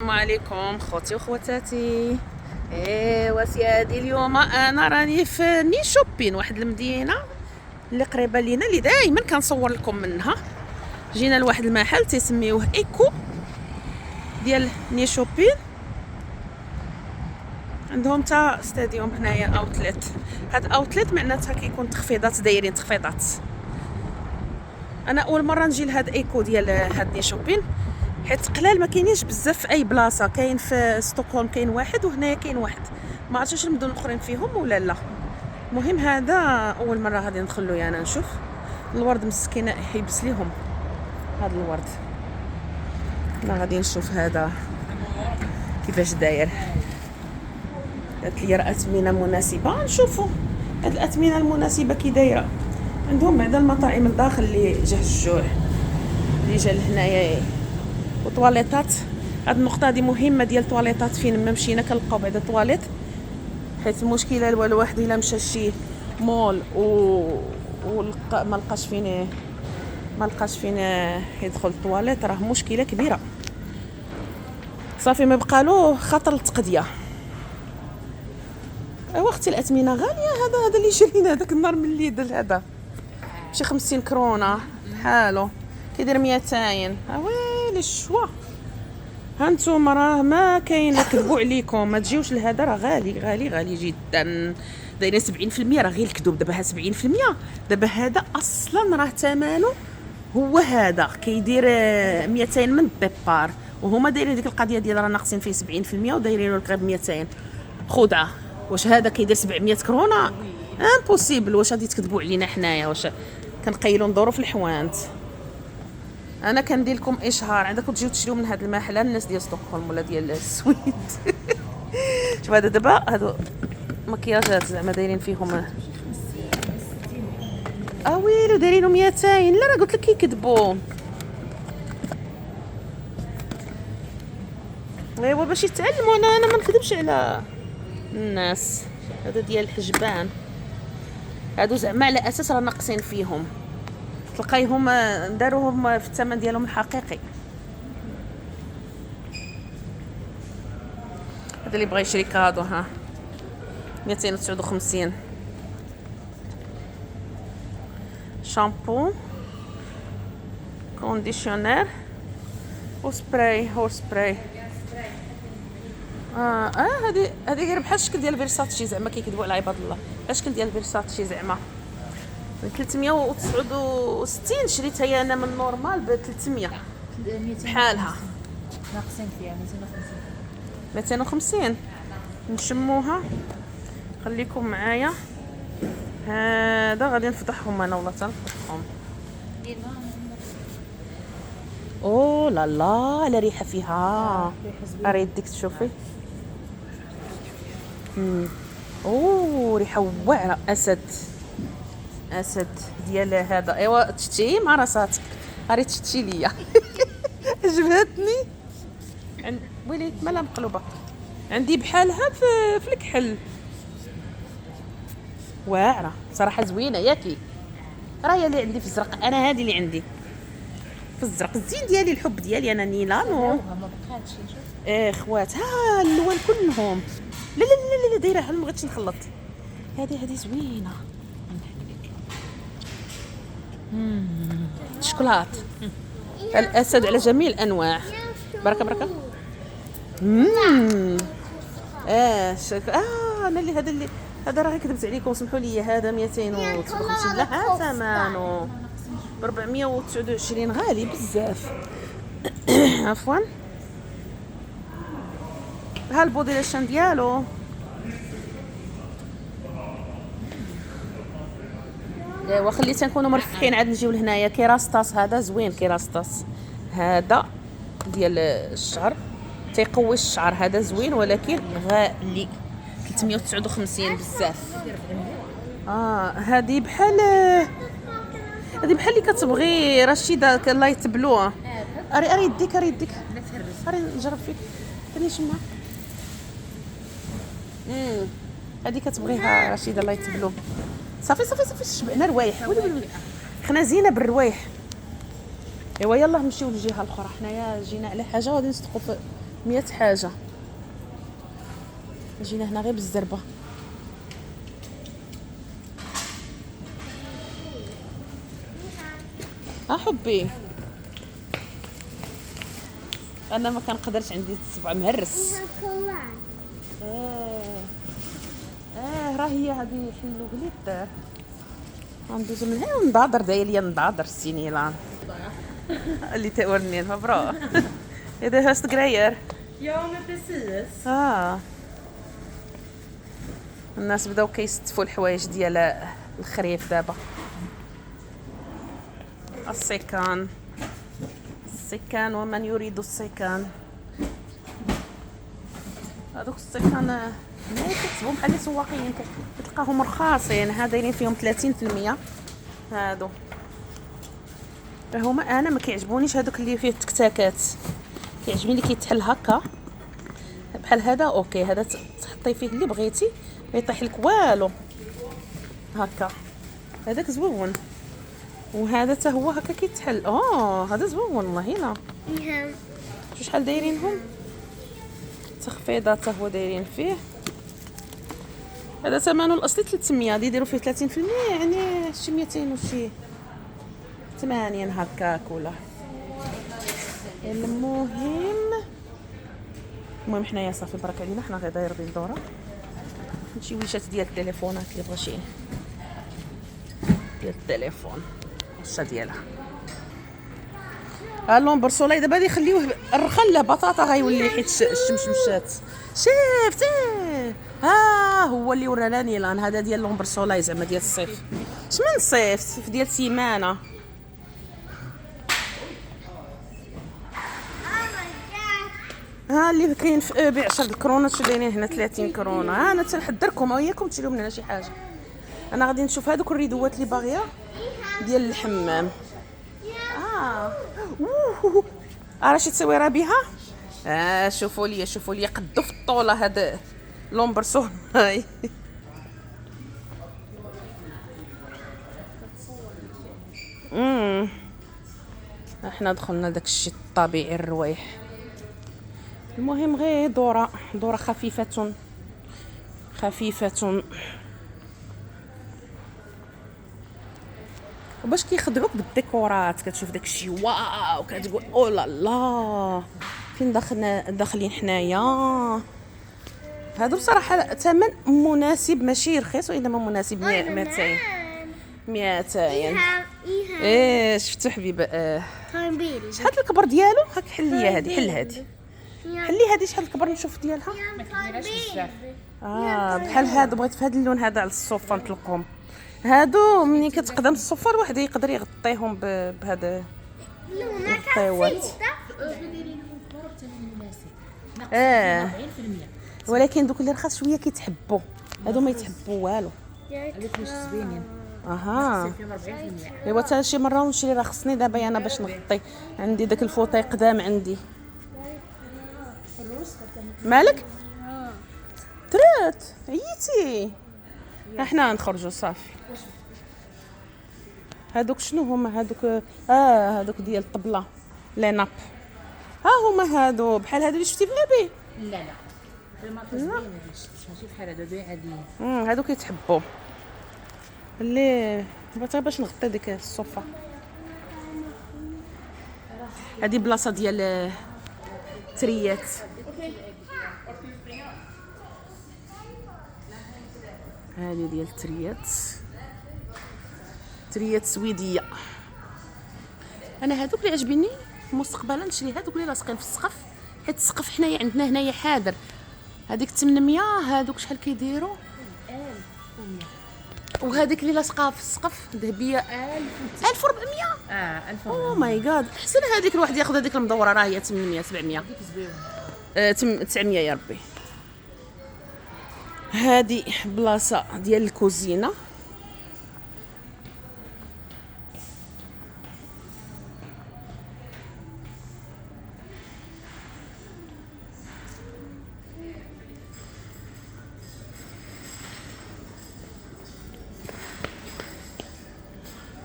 السلام عليكم خوتي وخواتاتي. ايوا سيادي اليوم انا راني في ني شوبين، واحد المدينه اللي قريبه لينا اللي دائما كنصور لكم منها. جينا لواحد المحل تيسميوه ايكو ديال ني شوبين، عندهم تا ستاديوم هنايا اوتلت. هاد اوتلت معناتها كيكون تخفيضات، دايرين تخفيضات. انا اول مره نجي لهاد ايكو ديال هاد ني شوبين، حيت قلال ما كاينينش بزاف في اي بلاصه. كاين في ستوكهولم كاين واحد، وهنايا كاين واحد، ما عرفتش المدن الاخرين فيهم ولا لا. المهم هذا اول مره غادي ندخل له انا نشوف الورد مسكينه يحبس ليهم هذا الورد. انا غادي نشوف هذا كيفاش داير. قالت لي راه اثمنه مناسبه، نشوفوا هاد الاثمنه المناسبه كي دايره. عندهم بعدا المطاعم الداخل اللي جه الجوع اللي جا لهنايا، وطواليطات. هاد النقطه هذه مهمه ديال طواليطات، فين ما مشينا كنلقاو بعدا طواليط. حيت المشكله الواحد الا مشى شي مول ما لقاش فين يدخل الطواليط، راه مشكله كبيره. صافي ما بقالو خطر التقضيه. وقت الاثمنه غاليه. هذا اللي شرينا هذاك النهار من الليدل، هذا شي 50 كرونه بحالو كيدير 200. ويلي الشوا. هانتوما راه ما كاين، لا كذبوا عليكم، ما تجيوش لهذا، راه غالي غالي غالي جدا. دايرين 70%، راه غير الكذوب. دابا 70%، دابا هذا اصلا راه ثمنه هو هذا كيدير 200 من الديبار، وهما دايرين ديك القضيه ديال راه ناقصين فيه 70% ودايرينو غير 200 خدعه. واش هذا كيدير 700 كرونه؟ امبوسيبل. واش غادي تكذبوا علينا حنايا؟ واش كنقيلوا ندوروا في الحوانت؟ انا كندير لكم اشهار، عندكم تجيو تشريو من هذا المحل الناس ديال ستوكهولم ولا ديال السويد. شوف هذا دابا هادو مكياجات زعما دايرين فيهم ويلو دايرينو 200. لا راه قلت لك كيكذبوا. ايوا باش يتعلموا. انا ما نكذبش على الناس. هذا ديال الحجبان، هادو زعما على اساس راه ناقصين فيهم، تلقايهم داروهم في الثمن ديالهم الحقيقي. هذا اللي بغى يشري كادو، ها 259. شامبو، كونديشنر، وسبراي، هور سبراي. هذه غير بحال الشكل ديال فيرساتشي، زعما كيكذبوا على عباد الله. بحال الشكل ديال فيرساتشي زعما 369 شريتها هي انا من نورمال ب 300 بحالها. ناقصين فيها 250. نشموها، خليكم معايا. هذا غادي نفضحهم انا، والله تنفضحهم. او لا لا، على ريحه فيها. اريد ديك تشوفي. او ريحه واعره. اسد ديال هذا. ايوا تشتي مع راساتك، اريد تشتي ليا. عجبتني. ويلي مالها مقلوبه. عندي بحالها في الكحل، واعره صراحه، زوينه ياكي. راه هي اللي عندي في الزرق، انا هذه اللي عندي في الزرق. الزين ديالي، الحب ديالي انا نيلانو. ما بقاتش نشوف. خوات، ها اللون كلهم. لا لا لا لا دايره، ما بغيتش نخلط. هذه زوينه. شوكولات. الاسد على جميع الانواع. بركه. انا هذا راه كذبت عليكم، سمحوا لي. هذا 259. لا ثمنه 429، غالي بزاف. عفوا. ها البوديليشن ديالو. ايوا خلينا نكونوا مرفقين عاد نجيو لهنايا. كيراستاس هذا زوين، كيراستاس هذا ديال الشعر، تيقوي الشعر. هذا زوين ولكن غالي، 359 بزاف. هذه بحال اللي كتبغي رشيده لايت بلو. اري يديك اري نجرب فيك. خليني نشمها. هذه كتبغيها رشيده لايت بلو. صافي شبعنا روايح. خنا زينه بالروايح. ايوا يلا نمشيو للجهه الاخرى. حنايا جينا على حاجه غادي نصدقوا 100 حاجه. جينا هنا غير بالزربه. حبي انا ما كنقدرش، عندي الصبع مهرس. راه هي هذه حلو بلي الدار. غندوزو من هنا ونضادر، داير ليا نضادر السينيلان اللي تورني برا. اذا هاست جراير Ja, men precis. الناس بداو كيستفوا الحوايج ديال الخريف دابا. السكان ومن يريد السكان. هذوك السكان ما كيحسبوا بحال السواقين، كتلقاهم رخاصين. ها دايرين فيهم 30%. هادو هما انا ما كيعجبونيش هذوك اللي فيه التكتاكات، كيعجبني اللي كيتحل هكا بحال هذا. اوكي هذا تحطي فيه اللي بغيتي ما يطيح لك والو هكا. هذاك زوون. وهذا حتى هو هكا كيتحل. هذا زوون والله. هنا شو شحال دايرينهم تخفيضات هو دايرين فيه. هذا ثمنه الاصلي 300، يديروا فيه 30%، يعني شي 200 وشي 80 هكاك ولا. المهم حنايا صافي برك علينا، حنا غير دايرين دوره شي ويشات ديال التليفونات اللي بغا شي ديال التليفون. واش ديالها اللومبر سولاي دابا غادي يخليوه الرخله بطاطا غيولي، حيت الشمس مشات. شفتيه؟ هو اللي وراني لان هذا ديال لومبر سولاي زعما ديال الصيف. اش من صيف ديال سيمانه. اللي كاين في ب 10 الكورونا تشريني هنا 30 كورونا. انا تنحذركم وياكم تشريو من هنا شي حاجه. انا غادي نشوف هذوك الريدوات اللي باغيه ديال الحمام. راه شي تصويره بها. شوفوا لي قدو في الطوله هذا لومبرسون. هاي احنا دخلنا داك الشيء الطبيعي الروايح. المهم غير دوره خفيفه. وباش كيخدعوك بالديكورات، كتشوف داك الشيء واو كتقول او لا لا فين داخلين حنايا. هادو بصراحه ثمن مناسب، ماشي رخيص وانما مناسب. 200. شفتو حبيبه. شحال الكبر ديالو؟ هاك حليه هذه، حلي هذه شحال الكبر نشوف ديالها. ما كبيراش بزاف. بحال هادو بغيت في هذا اللون هذا على الصوفه نطلقهم. هادو ملي كتقدم الصوفه الواحد يقدر يغطيهم بهذا الطيوات. ولكن دوك اللي رخاص شويه كيتحبوا، هادو ما يتحبوا والو. هذوك واش زوينين. ايوا حتى شي مره ونشري. راه خصني دابا انا باش نغطي، عندي داك الفوطي قدام عندي. مالك ترات عييتي؟ احنا نخرجوا صافي. هادوك شنو هما هادوك؟ هادوك ديال الطبله لي ناب. هما هادو بحال هادو اللي شفتي في لابي. لا ما زوينين ماشي بحال هادو عاديين. هادو كيتحبوا اللي بغيت باش نغطي ديك الصوفه. هادي بلاصه ديال تريات. هذه ديال تريات سويديه. انا هذوك اللي عجبني مستقبلا نشري هذوك اللي لاصقين في السقف، حيت السقف حنايا عندنا هنايا حاضر. هذيك 800. هذوك شحال كيديروا؟ 1100. وهذيك اللي لاصقه في السقف ذهبيه 1400. 1400. او ماي جاد. احسن هذيك الواحد ياخذ هذيك المدوره، راه هي 800 700. ديك زوينه. 900 يا ربي. هذه بلاصه ديال الكوزينه.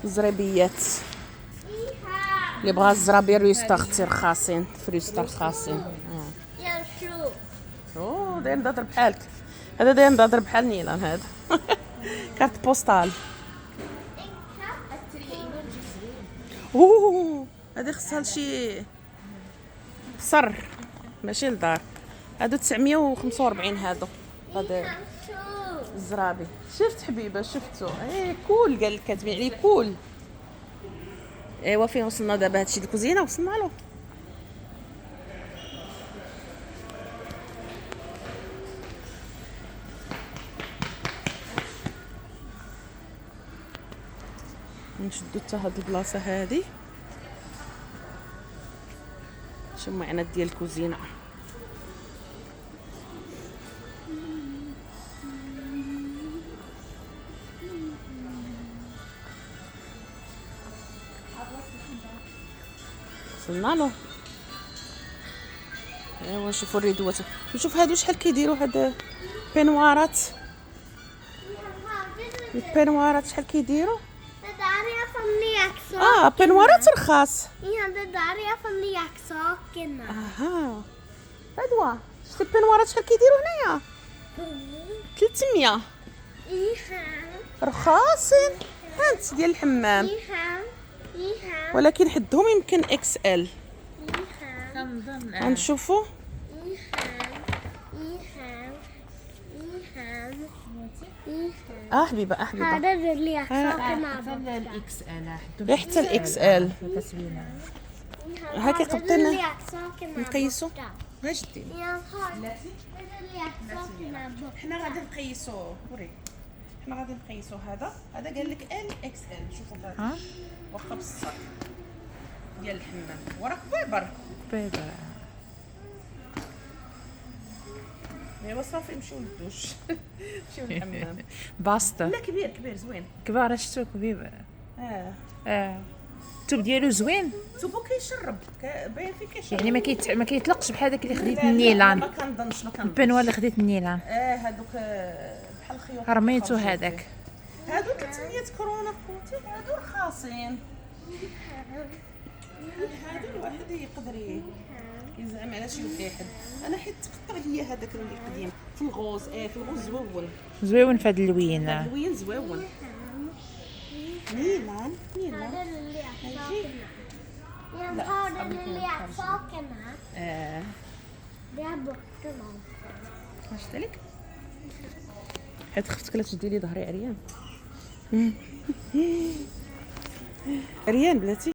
الزريبيات اللي بغا الزرابي رويستا اختي رخاصين، فريستا رخاصين. اوه داير نضرب بحالك. هذا داير نضرب بحال نيلان هذا. كارت بوستال. اوه هذه خصها لشي بصر ماشي لدار. هادو 945 هادو. هذا الزرابي. شفت حبيبه شفتو ايه كول قال لك كاتبين عليه كول. ايوا فين وصلنا دابا؟ هادشي د الكوزينه وصلنا له. نشدو حتى هاد البلاصه هادي. شو معنا ديال الكوزينه. وصلنا له. ايوا شوفوا الريدوات. نشوف هادو شحال كيديروا هاد البنوارات. البنوارات شحال كيديروا؟ بنوارات رخاص. اها فدوى شتي البنوارات شحال كيديروا هنايا؟ 300 رخاصين. هانت ديال الحمام ولكن حدهم يمكن اكس ال. كنظن غنشوفوا. حبيبه حبيبه هذا اللي حتى الاكس ال حتى الاكس ال كتبينا هاكي قبطنا نقيسو. واش دير حنا غادي نقيسو. وري حنا غادي نقيسو. هذا قال لك ال اكس ال. شوفوا هذا واخا بالصح ديال الحمام وراه كبيبر. ايوا صافي نمشيو للدوش. نمشيو للحمام. باسطة لا كبير زوين. كبار شتو كبير. التوب ديالو زوين. توبو كيشرب باين فيه كيشرب. يعني ما كيطلقش بحال داك اللي خديت النيلان. ما كنظنش البنوه اللي خديت النيلان. هادوك بحال الخيوط رميتو هذاك. هادو 300 كرونه خوتي. هادو رخاصين. هادو الواحد يقدر يزعم على شي واحد. انا حيت تقطع ليا هذاك اللي قديم في الغوز. في الغوز زويون في هاد اللوين. اللوين زويون. نيلان هذا واش دالك؟ حيت خفتك لا تشدي لي ظهري عريان. عريان بلاتي.